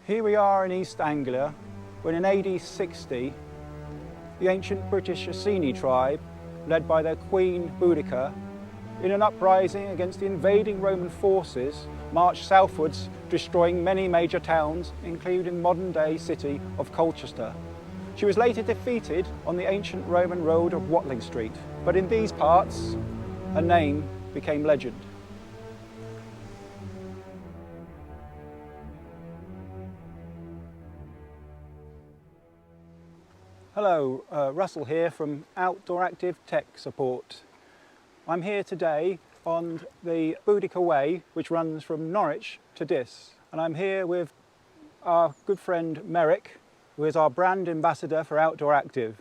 Here we are in East Anglia, when in AD 60, the ancient British Iceni tribe, led by their queen Boudicca, in an uprising against the invading Roman forces, marched southwards, destroying many major towns, including modern-day city of Colchester. She was later defeated on the ancient Roman road of Watling Street, but in these parts, her name became legend. Hello, Russell here from Outdooractive Tech Support. I'm here today on the Boudicca Way, which runs from Norwich to Diss. And I'm here with our good friend Marek, who is our brand ambassador for Outdooractive.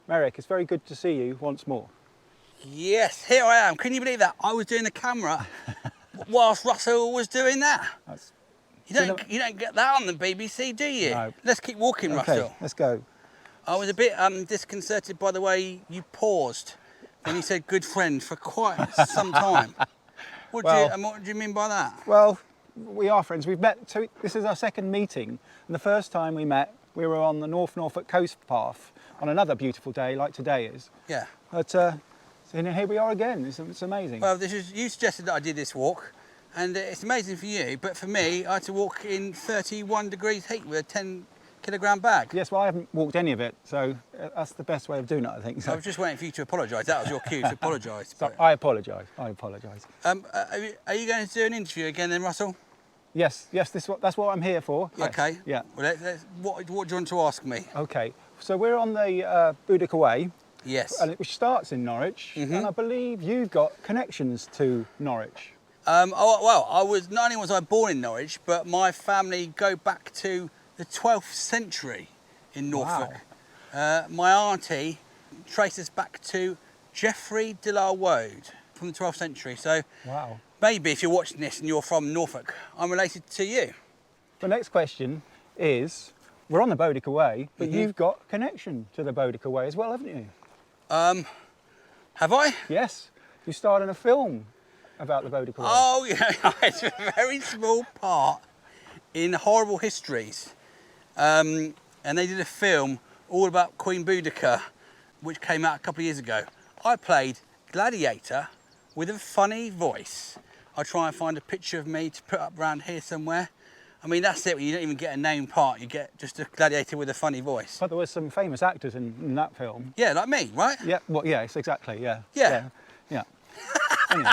Marek, it's very good to see you once more. Yes, here I am. Can you believe that? I was doing the camera whilst Russell was doing that. You don't get that on the BBC, do you? No. Let's keep walking, Okay, Russell. let's go. I was a bit disconcerted by the way you paused when you said good friend for quite some time. What do you mean by that? Well, we are friends. We've met, so this is our second meeting. And the first time we met, we were on the Norfolk coast path on another beautiful day like today is. Yeah. But so here we are again. It's amazing. Well, you suggested that I did this walk, and it's amazing for you, but for me, I had to walk in 31 degrees heat with a 10-kilogram bag. Yes, well, I haven't walked any of it, so that's the best way of doing it, I think. So. I was just waiting for you to apologise. That was your cue to apologise. So I apologise. I apologise. Are you going to do an interview again then, Russell? Yes, that's what I'm here for. Yes. Okay. Yeah. Well, what do you want to ask me? Okay. So we're on the Boudicca Way. Yes. Which starts in Norwich, and I believe you've got connections to Norwich. Well, not only was I born in Norwich, but my family go back to the 12th century in Norfolk. Wow. My auntie traces back to Geoffrey de Larwood from the 12th century. So wow. Maybe if you're watching this and you're from Norfolk, I'm related to you. The next question is, we're on the Boudicca Way, but you've got connection to the Boudicca Way as well, haven't you? Have I? Yes. You starred in a film about the Boudicca Way. Oh yeah, it's a very small part in Horrible Histories. And they did a film all about Queen Boudicca, which came out a couple of years ago. I played Gladiator with a funny voice. I'll try and find a picture of me to put up around here somewhere. I mean, that's it, you don't even get a name part, you get just a gladiator with a funny voice. But there were some famous actors in that film. Yeah, like me, right? Yeah, well, yes, exactly, yeah. Yeah. Yeah. Anyway.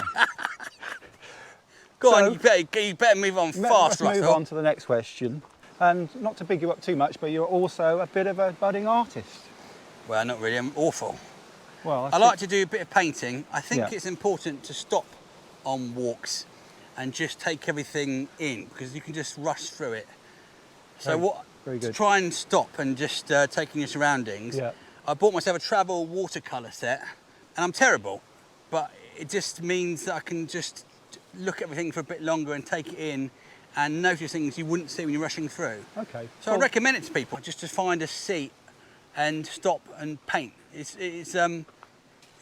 Go on, you better move on fast, Russell. Let's move on to the next question. And not to big you up too much, but you're also a bit of a budding artist. Well, not really, I'm awful. Well, I like to do a bit of painting. I think it's important to stop on walks and just take everything in, because you can just rush through it. So to try and stop and just take in your surroundings, I bought myself a travel watercolour set, and I'm terrible, but it just means that I can just look at everything for a bit longer and take it in and notice things you wouldn't see when you're rushing through. Okay. So I recommend it to people, just to find a seat and stop and paint. It's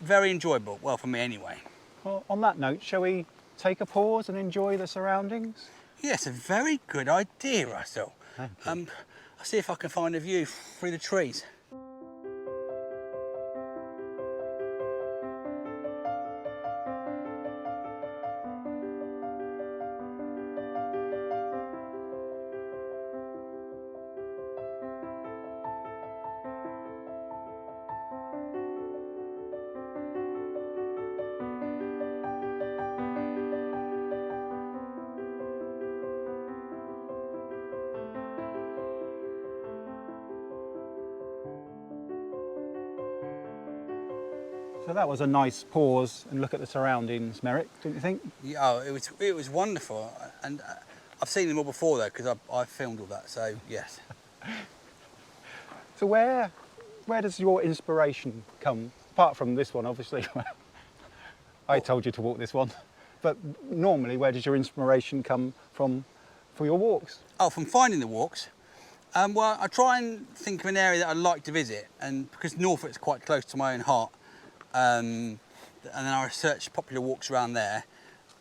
very enjoyable, well, for me anyway. Well, on that note, shall we take a pause and enjoy the surroundings? Yes, a very good idea, Russell. I'll see if I can find a view through the trees. So that was a nice pause and look at the surroundings, Marek, don't you think? Yeah, it was wonderful, and I've seen them all before though, because I filmed all that. So yes. So where does your inspiration come? Apart from this one, obviously. I told you to walk this one, but normally, where does your inspiration come from for your walks? Oh, from finding the walks. Well, I try and think of an area that I'd like to visit, and because Norfolk's quite close to my own heart. And then I research popular walks around there.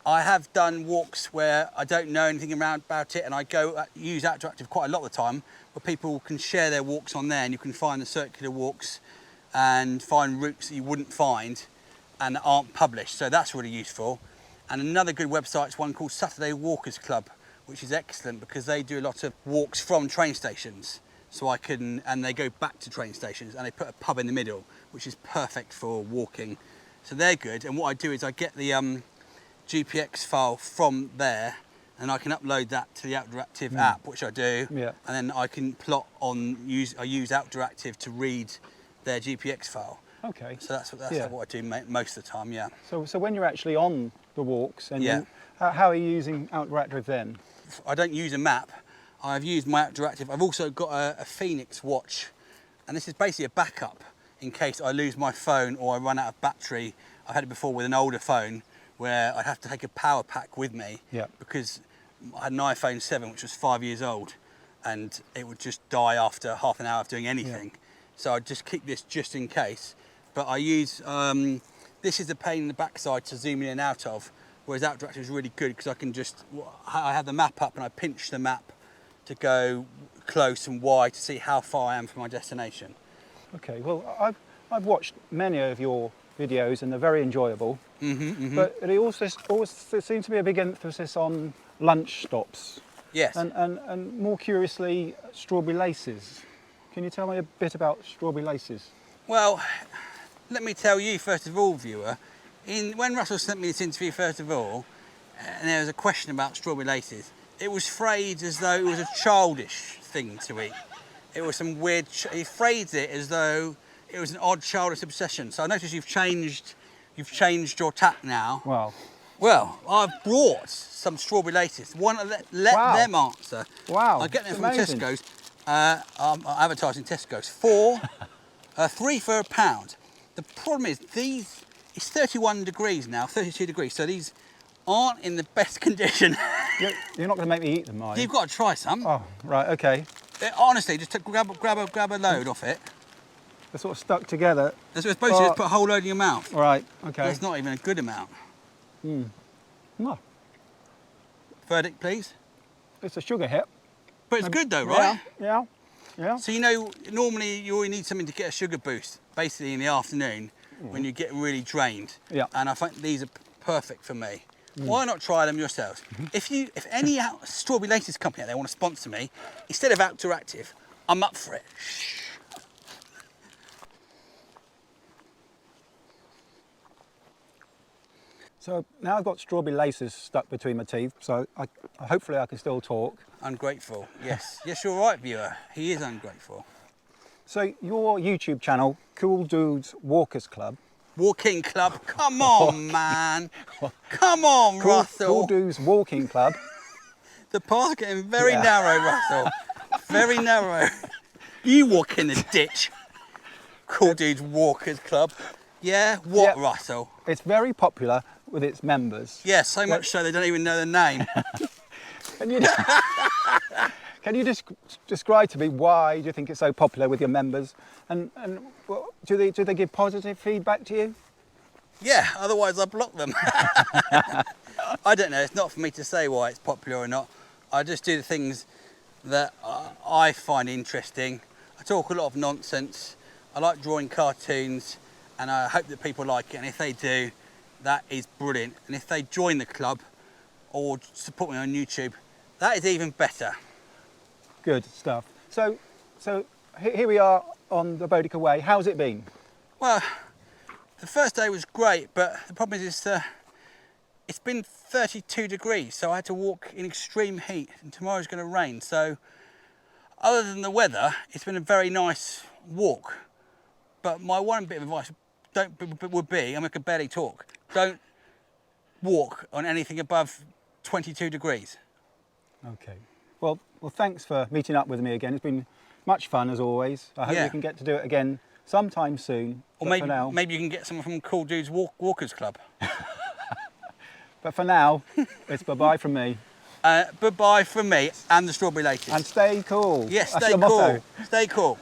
I have done walks where I don't know anything about it, and I use Outdooractive quite a lot of the time, where people can share their walks on there, and you can find the circular walks and find routes that you wouldn't find and that aren't published. So that's really useful. And another good website is one called Saturday Walkers Club, which is excellent because they do a lot of walks from train stations. And they go back to train stations, and they put a pub in the middle, which is perfect for walking. So they're good. And what I do is I get the GPX file from there, and I can upload that to the Outdooractive app, which I do. Yeah. And then I can plot on, I use Outdooractive to read their GPX file. Okay. So that's what I do most of the time, yeah. So when you're actually on the walks, and how are you using Outdooractive then? I don't use a map. I've used my Outdooractive. I've also got a Phoenix watch, and this is basically a backup in case I lose my phone or I run out of battery. I've had it before with an older phone where I'd have to take a power pack with me because I had an iPhone 7 which was 5 years old, and it would just die after half an hour of doing anything. So I'd just keep this just in case. But I use, this is a pain in the backside to zoom in and out of, whereas Outdooractive is really good because I have the map up and I pinch the map to go close and wide to see how far I am from my destination. Okay, well, I've watched many of your videos and they're very enjoyable. But it also seems to be a big emphasis on lunch stops. Yes. And more curiously, strawberry laces. Can you tell me a bit about strawberry laces? Well, let me tell you first of all, viewer, when Russell sent me this interview first of all, and there was a question about strawberry laces, it was phrased as though it was a childish thing to eat. It was some weird, he phrased it as though it was an odd childish obsession. So I noticed you've changed your tack now. Wow. Well, I've brought some strawberry laces. Let them answer. Wow. I get them from Tesco's. I'm advertising Tesco's. 3 for £1. The problem is it's 31 degrees now, 32 degrees, so these aren't in the best condition. You're not going to make me eat them, are you? You've got to try some. Oh, right, okay. Honestly, just grab a load off it. They're sort of stuck together. That's what it's supposed to do, is put a whole load in your mouth. Right, okay. That's not even a good amount. No. Verdict, please. It's a sugar hit. But it's good though, right? Yeah. So normally you always need something to get a sugar boost, basically in the afternoon when you get really drained. Yeah. And I think these are perfect for me. Why not try them yourselves? If any strawberry laces company out there want to sponsor me, instead of Outdooractive, I'm up for it. So now I've got strawberry laces stuck between my teeth, so hopefully I can still talk. Ungrateful, yes. Yes, you're right, viewer. He is ungrateful. So your YouTube channel, Cool Dudes Walkers Club. Walking Club? Come on, man. Come on, Russell. Cool Dudes Walking Club. The path's getting very narrow, Russell. Very narrow. You walk in the ditch. Cool Dudes Walkers Club. Yeah? What, Russell? It's very popular with its members. Yeah, so much so they don't even know the name. Can you describe to me why do you think it's so popular with your members? And do they give positive feedback to you? Yeah, otherwise I block them. I don't know, it's not for me to say why it's popular or not. I just do the things that I find interesting. I talk a lot of nonsense. I like drawing cartoons, and I hope that people like it, and if they do, that is brilliant. And if they join the club or support me on YouTube, that is even better. Good stuff. So here we are on the Boudicca Way. How's it been? Well, the first day was great, but the problem is it's been 32 degrees, so I had to walk in extreme heat, and tomorrow's going to rain. So other than the weather, it's been a very nice walk. But my one bit of advice would be, I can barely talk, don't walk on anything above 22 degrees. Okay. Well, thanks for meeting up with me again. It's been much fun as always. I hope we can get to do it again sometime soon. Or maybe you can get someone from Cool Dudes Walkers Club. But for now, it's bye-bye from me. Bye-bye from me and the strawberry laces. And stay cool. Yes, That's stay your cool. motto. Stay cool.